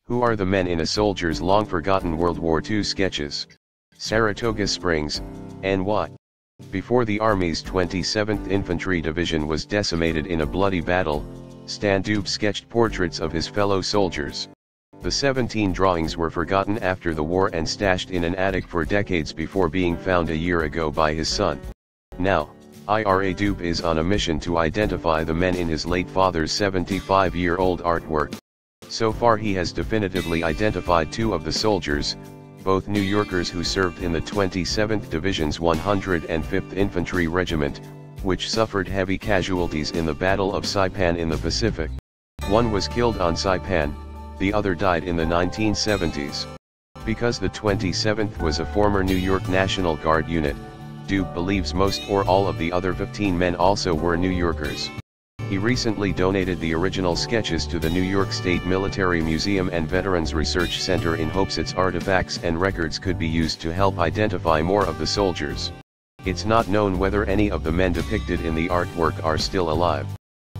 Who are the men in a soldier's long-forgotten World War II sketches? Saratoga Springs, NY. Before the Army's 27th Infantry Division was decimated in a bloody battle, Stan Dube sketched portraits of his fellow soldiers. The 17 drawings were forgotten after the war and stashed in an attic for decades before being found a year ago by his son. Now, Ira Dube is on a mission to identify the men in his late father's 75-year-old artwork. So far he has definitively identified 2 of the soldiers, both New Yorkers who served in the 27th Division's 105th Infantry Regiment, which suffered heavy casualties in the Battle of Saipan in the Pacific. One was killed on Saipan, the other died in the 1970s. Because the 27th was a former New York National Guard unit, Dube believes most or all of the other 15 men also were New Yorkers. He recently donated the original sketches to the New York State Military Museum and Veterans Research Center in hopes its artifacts and records could be used to help identify more of the soldiers. It's not known whether any of the men depicted in the artwork are still alive.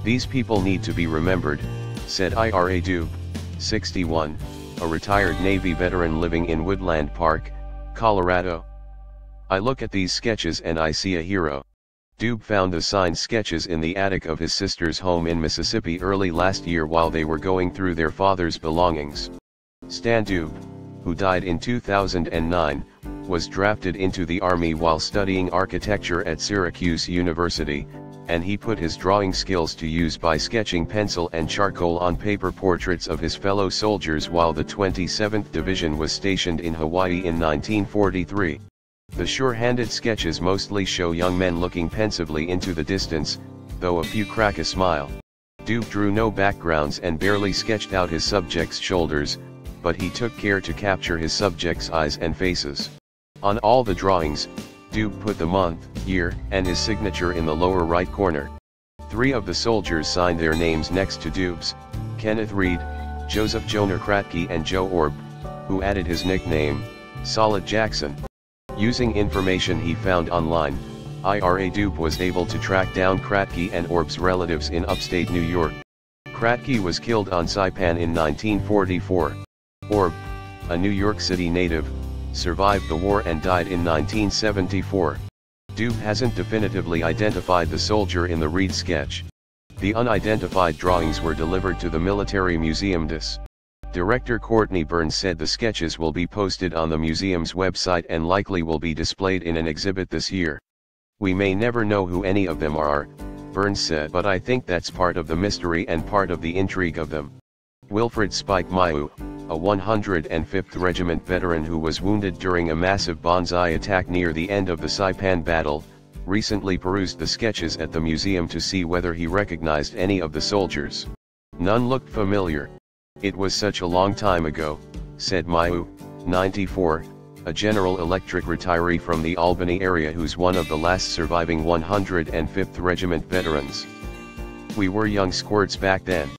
These people need to be remembered, said Ira Dube, 61, a retired Navy veteran living in Woodland Park, Colorado. I look at these sketches and I see a hero. Dube found the signed sketches in the attic of his sister's home in Mississippi early last year while they were going through their father's belongings. Stan Dube, who died in 2009, was drafted into the Army while studying architecture at Syracuse University, and he put his drawing skills to use by sketching pencil and charcoal on paper portraits of his fellow soldiers while the 27th Division was stationed in Hawaii in 1943. The sure-handed sketches mostly show young men looking pensively into the distance, though a few crack a smile. Dube drew no backgrounds and barely sketched out his subjects' shoulders, but he took care to capture his subjects' eyes and faces. On all the drawings, Dube put the month, year, and his signature in the lower right corner. 3 of the soldiers signed their names next to Dube's: Kenneth Reed, Joseph Joner Kratky and Joe Orb, who added his nickname, Solid Jackson. Using information he found online, Ira Dube was able to track down Kratky and Orb's relatives in upstate New York. Kratky was killed on Saipan in 1944. Orb, a New York City native, survived the war and died in 1974. Dube hasn't definitively identified the soldier in the Reed sketch. The unidentified drawings were delivered to the Military Museum DIS. Director Courtney Burns said the sketches will be posted on the museum's website and likely will be displayed in an exhibit this year. We may never know who any of them are, Burns said, but I think that's part of the mystery and part of the intrigue of them. Wilfred Spike Mayu, a 105th Regiment veteran who was wounded during a massive banzai attack near the end of the Saipan battle, recently perused the sketches at the museum to see whether he recognized any of the soldiers. None looked familiar. It was such a long time ago, said Mayu, 94, a General Electric retiree from the Albany area who's one of the last surviving 105th Regiment veterans. We were young squirts back then.